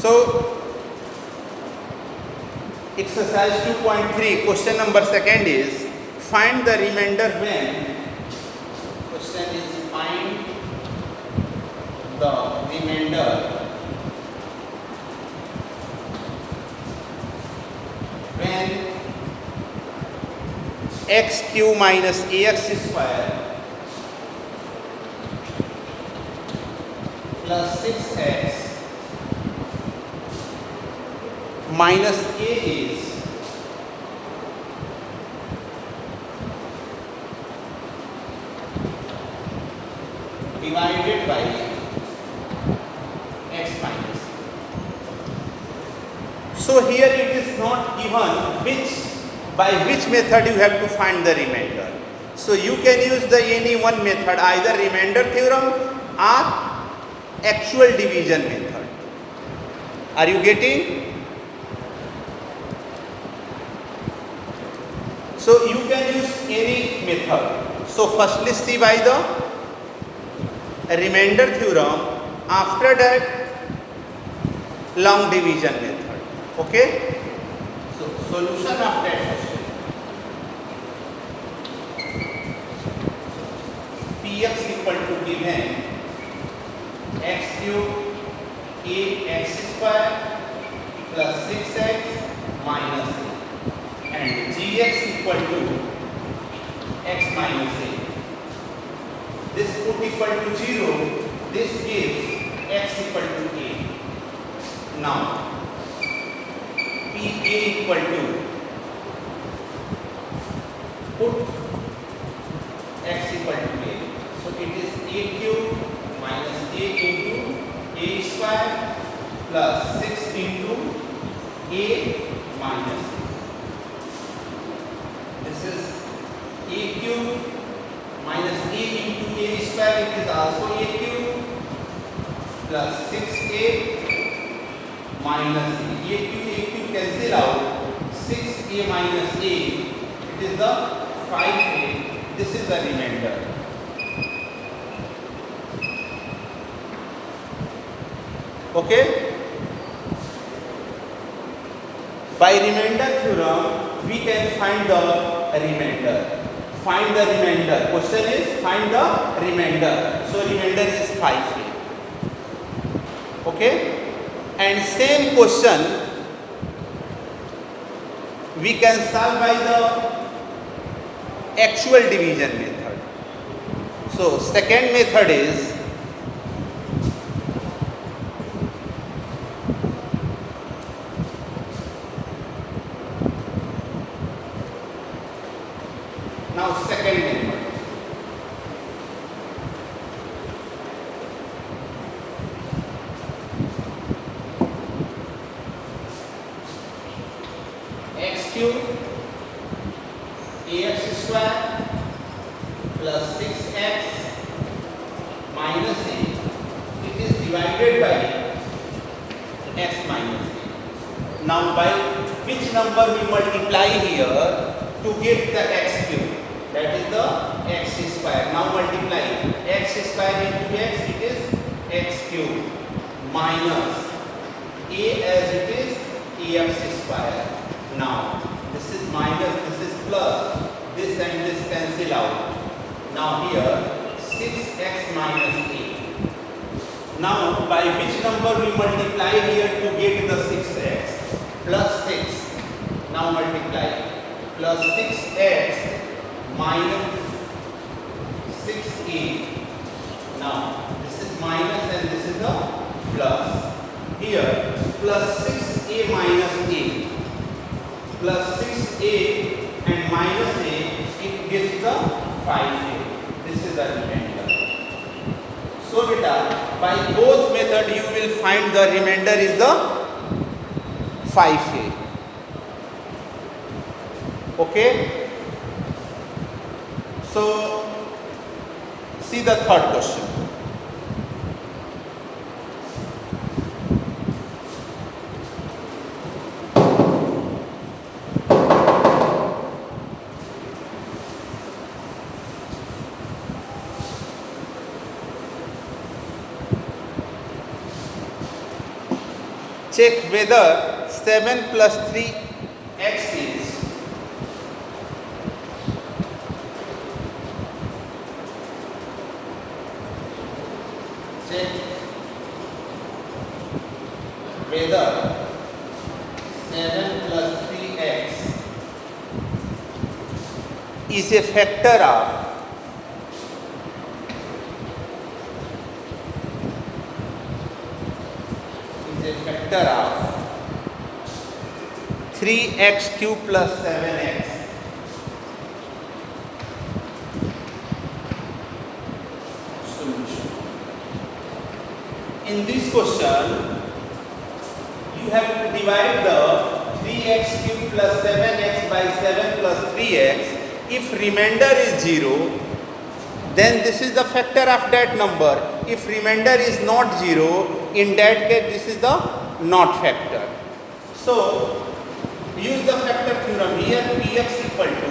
So exercise 2.3 question number second is find the remainder when. Question is find the remainder when x cube minus ax square plus 6x minus a is divided by x minus a. So here it is not given by which method you have to find the remainder. So you can use the any one method, either remainder theorem or actual division method. Are you getting? So you can use any method. So firstly see by the remainder theorem, after that long division method. Okay? So solution of that question. Px equal to given x cube ax square plus 6x minus a, and gx equal to x minus a. This put equal to 0, this gives x equal to a. Now pa equal to, put x equal to a. So it is a cube minus a into a square plus 6 into a minus a. This is a cube minus a into a square, it is also a cube plus 6a minus a. A cube cancel out, 6a minus a, it is the 5a, this is the remainder. Okay? By remainder theorem, we can find the remainder. Find the remainder. Question is find the remainder. So remainder is 5a. Okay? And same question we can solve by the actual division method. So second method is now second method. X cube ax square plus 6x minus a, it is divided by x minus a. Now by which number we multiply here to get the x cube? That is the x square. Now multiply x square into x, it is x cube minus a as it is ax square. Now this is minus, this is plus, this and this cancel out. Now here 6x minus a. Now by which number we multiply here to get the 6x? Plus 6. Now multiply plus 6x minus 6a. Now this is minus and this is the plus. Here plus 6a minus a, plus 6a and minus a, it gives the 5a. This is the remainder. So beta, by both method you will find the remainder is the 5a. Okay? So see the third question. check whether 7 plus 3x is check whether 7 plus 3x is a factor of factor of 3x cube plus 7x. Solution. In this question, you have to divide the 3x cube plus 7x by 7 plus 3x. If remainder is 0, then this is the factor of that number. If remainder is not 0, in that case this is the not factor. So use the factor theorem here. Px equal to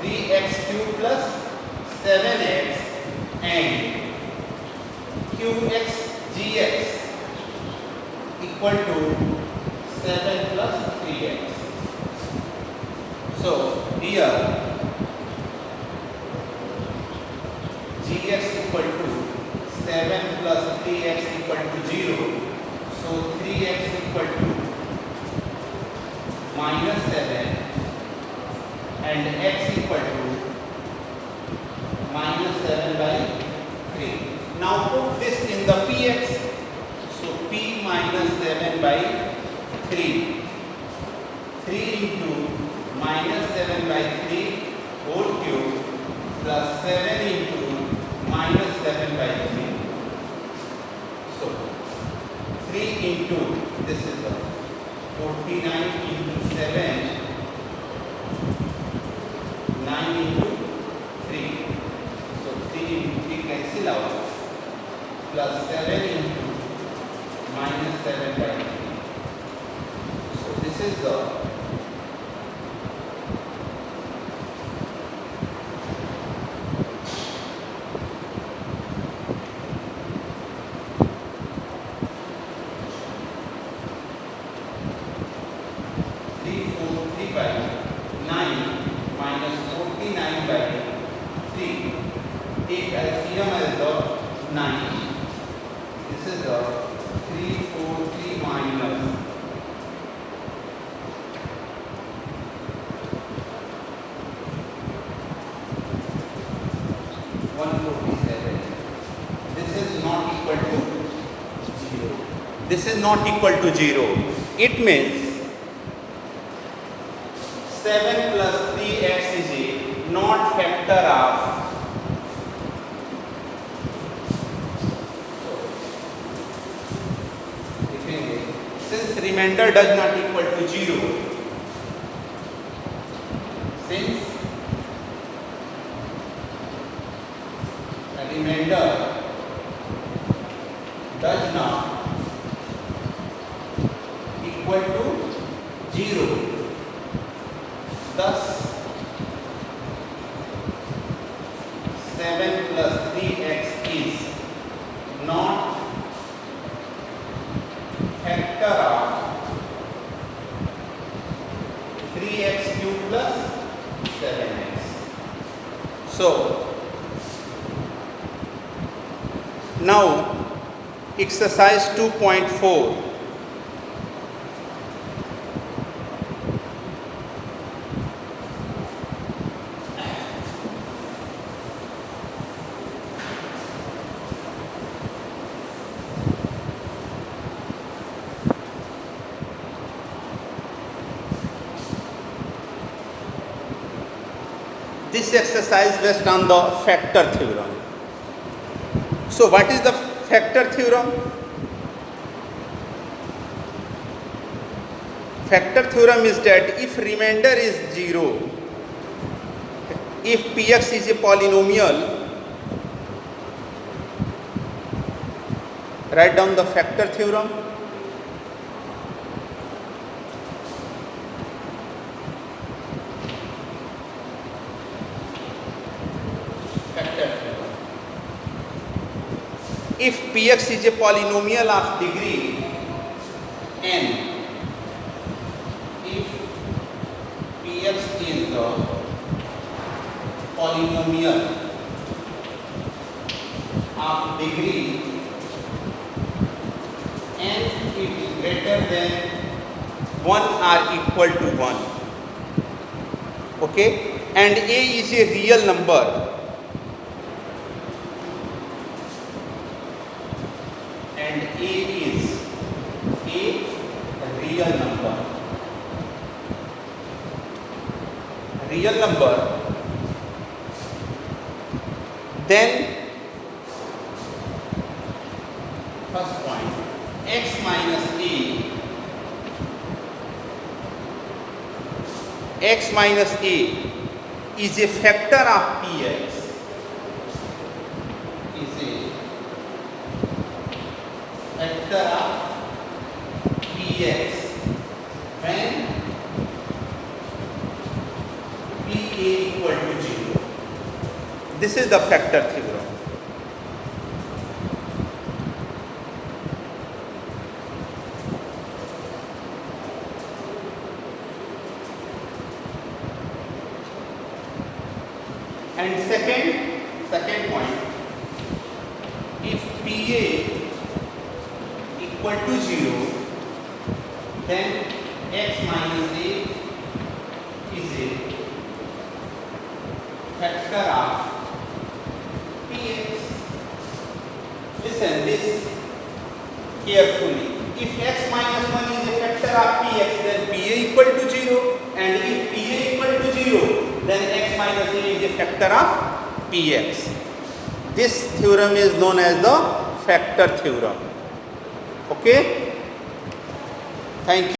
3x cube plus 7x and qx gx equal to 7 plus 3x. So here gx equal to 7 plus 3x equal to 0. So 3x equal to minus 7 and x equal to minus 7 by 3. Now put this in the px. So p minus 7 by 3. 3 into minus 7 by 3 whole cube plus 7 into minus 7 by 3. So 3 into, this is the 49 into 7, 9 into 3. So 3 into 3 cancel out, plus 7 into minus 7 by 3. So this is the this is not equal to 0. It means 7 plus 3x is a not factor of since remainder does not equal to 0. Since remainder does not equal to 0, thus 7 plus 3x is not factor of 3x cube plus 7x. So now exercise 2.4. This exercise based on the factor theorem. So what is the factor theorem? Factor theorem is that if remainder is 0, if px is a polynomial, write down the factor theorem. If px is a polynomial of degree n, if Px is the polynomial of degree n is greater than 1 or equal to 1, okay, and a is a real number, and a is a real number, then first point, x minus a is a factor of Px, is a factor of Px when Pa equal to 0. This is the factor theorem. And second point, if Pa equal to 0, then x minus a is a factor of Px. Listen this carefully. If x minus 1 is a factor of Px, then Pa equal to 0, and if Pa equal to 0, then x minus a is a factor of Px. This theorem is known as the factor theorem. Okay? Thank you.